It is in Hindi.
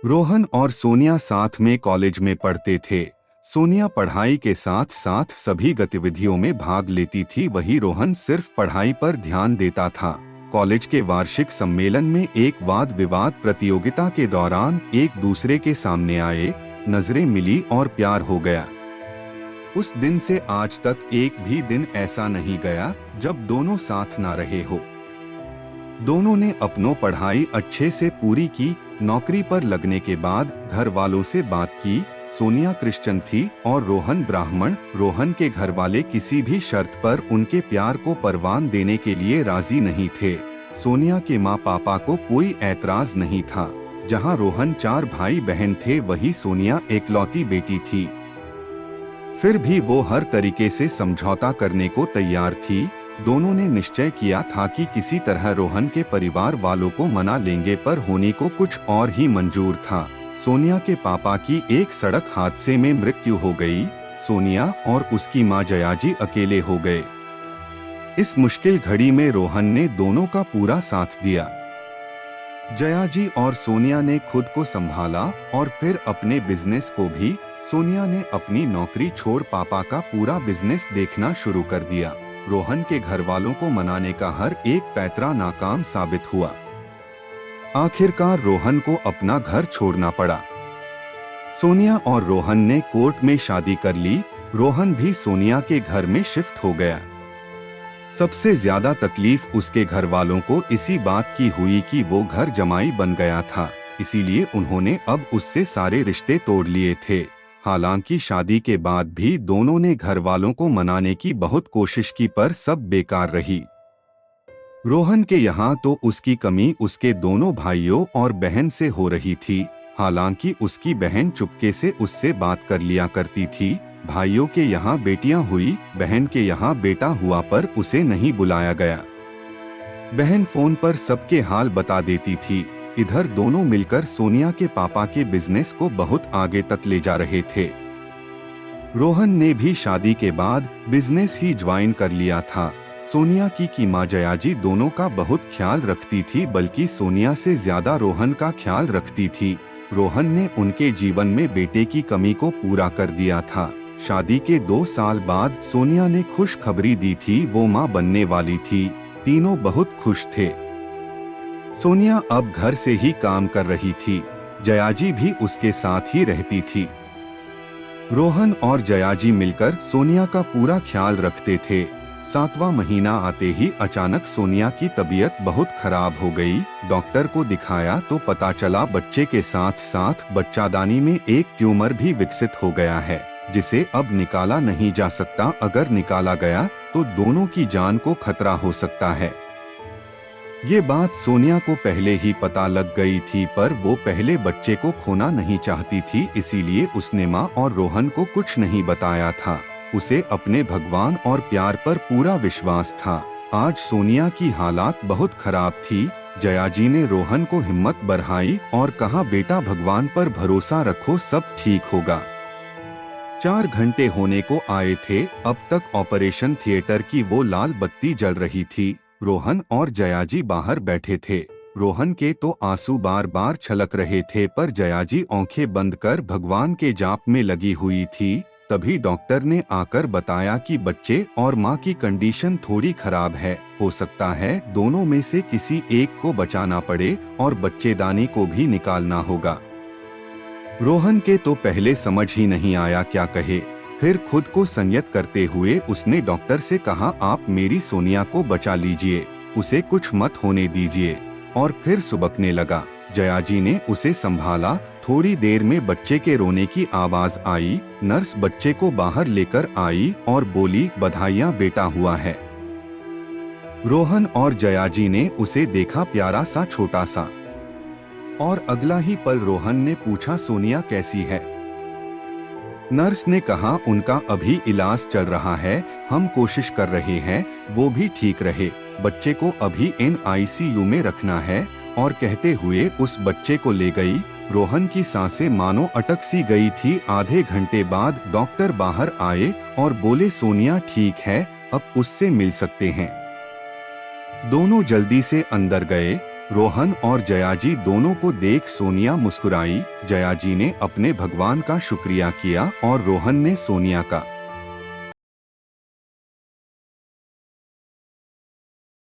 रोहन और सोनिया साथ में कॉलेज में पढ़ते थे। सोनिया पढ़ाई के साथ साथ सभी गतिविधियों में भाग लेती थी, वही रोहन सिर्फ पढ़ाई पर ध्यान देता था। कॉलेज के वार्षिक सम्मेलन में एक वाद विवाद प्रतियोगिता के दौरान एक दूसरे के सामने आए, नजरें मिली और प्यार हो गया। उस दिन से आज तक एक भी दिन ऐसा नहीं गया जब दोनों साथ ना रहे हो। दोनों ने अपनों पढ़ाई अच्छे से पूरी की। नौकरी पर लगने के बाद घर वालों से बात की। सोनिया क्रिश्चियन थी और रोहन ब्राह्मण। रोहन के घर वाले किसी भी शर्त पर उनके प्यार को परवान देने के लिए राजी नहीं थे। सोनिया के माँ पापा को कोई ऐतराज नहीं था। जहाँ रोहन 4 भाई बहन थे, वही सोनिया एकलौती बेटी थी। फिर भी वो हर तरीके से समझौता करने को तैयार थी। दोनों ने निश्चय किया था कि किसी तरह रोहन के परिवार वालों को मना लेंगे, पर होने को कुछ और ही मंजूर था। सोनिया के पापा की एक सड़क हादसे में मृत्यु हो गई। सोनिया और उसकी मां जयाजी अकेले हो गए। इस मुश्किल घड़ी में रोहन ने दोनों का पूरा साथ दिया। जयाजी और सोनिया ने खुद को संभाला और फिर अपने बिजनेस को भी। सोनिया ने अपनी नौकरी छोड़ पापा का पूरा बिजनेस देखना शुरू कर दिया। रोहन के घर वालों को मनाने का हर एक पैतरा नाकाम साबित हुआ। आखिरकार रोहन को अपना घर छोड़ना पड़ा। सोनिया और रोहन ने कोर्ट में शादी कर ली। रोहन भी सोनिया के घर में शिफ्ट हो गया। सबसे ज्यादा तकलीफ उसके घर वालों को इसी बात की हुई कि वो घर जमाई बन गया था, इसीलिए उन्होंने अब उससे सारे रिश्ते तोड़ लिए थे। हालांकि शादी के बाद भी दोनों ने घर वालों को मनाने की बहुत कोशिश की, पर सब बेकार रही। रोहन के यहाँ तो उसकी कमी उसके दोनों भाइयों और बहन से हो रही थी। हालांकि उसकी बहन चुपके से उससे बात कर लिया करती थी। भाइयों के यहाँ बेटियां हुई, बहन के यहाँ बेटा हुआ, पर उसे नहीं बुलाया गया। बहन फोन पर सबके हाल बता देती थी। इधर दोनों मिलकर सोनिया के पापा के बिजनेस को बहुत आगे तक ले जा रहे थे। रोहन ने भी शादी के बाद बिजनेस ही ज्वाइन कर लिया था। सोनिया की मां जयाजी दोनों का बहुत ख्याल रखती थी, बल्कि सोनिया से ज्यादा रोहन का ख्याल रखती थी। रोहन ने उनके जीवन में बेटे की कमी को पूरा कर दिया था। शादी के 2 साल बाद सोनिया ने खुशखबरी दी थी, वो मां बनने वाली थी। तीनों बहुत खुश थे। सोनिया अब घर से ही काम कर रही थी। जयाजी भी उसके साथ ही रहती थी। रोहन और जयाजी मिलकर सोनिया का पूरा ख्याल रखते थे। 7वां महीना आते ही अचानक सोनिया की तबीयत बहुत खराब हो गई। डॉक्टर को दिखाया तो पता चला बच्चे के साथ साथ बच्चादानी में एक ट्यूमर भी विकसित हो गया है, जिसे अब निकाला नहीं जा सकता। अगर निकाला गया तो दोनों की जान को खतरा हो सकता है। ये बात सोनिया को पहले ही पता लग गई थी, पर वो पहले बच्चे को खोना नहीं चाहती थी, इसीलिए उसने माँ और रोहन को कुछ नहीं बताया था। उसे अपने भगवान और प्यार पर पूरा विश्वास था। आज सोनिया की हालात बहुत खराब थी। जयाजी ने रोहन को हिम्मत बढ़ाई और कहा, बेटा भगवान पर भरोसा रखो, सब ठीक होगा। 4 घंटे होने को आए थे। अब तक ऑपरेशन थिएटर की वो लाल बत्ती जल रही थी। रोहन और जयाजी बाहर बैठे थे। रोहन के तो आंसू बार बार छलक रहे थे, पर जयाजी आंखें बंद कर भगवान के जाप में लगी हुई थी। तभी डॉक्टर ने आकर बताया कि बच्चे और मां की कंडीशन थोड़ी खराब है। हो सकता है दोनों में से किसी एक को बचाना पड़े और बच्चेदानी को भी निकालना होगा। रोहन के तो पहले समझ ही नहीं आया क्या कहे। फिर खुद को संयत करते हुए उसने डॉक्टर से कहा, आप मेरी सोनिया को बचा लीजिए, उसे कुछ मत होने दीजिए। और फिर सुबकने लगा। जयाजी ने उसे संभाला। थोड़ी देर में बच्चे के रोने की आवाज आई। नर्स बच्चे को बाहर लेकर आई और बोली, बधाइयां बेटा हुआ है। रोहन और जयाजी ने उसे देखा, प्यारा सा छोटा सा। और अगला ही पल रोहन ने पूछा, सोनिया कैसी है? नर्स ने कहा, उनका अभी इलाज चल रहा है, हम कोशिश कर रहे हैं वो भी ठीक रहे। बच्चे को अभी NICU में रखना है। और कहते हुए उस बच्चे को ले गई। रोहन की सांसें मानो अटक सी गई थी। आधे घंटे बाद डॉक्टर बाहर आए और बोले, सोनिया ठीक है, अब उससे मिल सकते हैं। दोनों जल्दी से अंदर गए। रोहन और जयाजी दोनों को देख सोनिया मुस्कुराई। जयाजी ने अपने भगवान का शुक्रिया किया और रोहन ने सोनिया का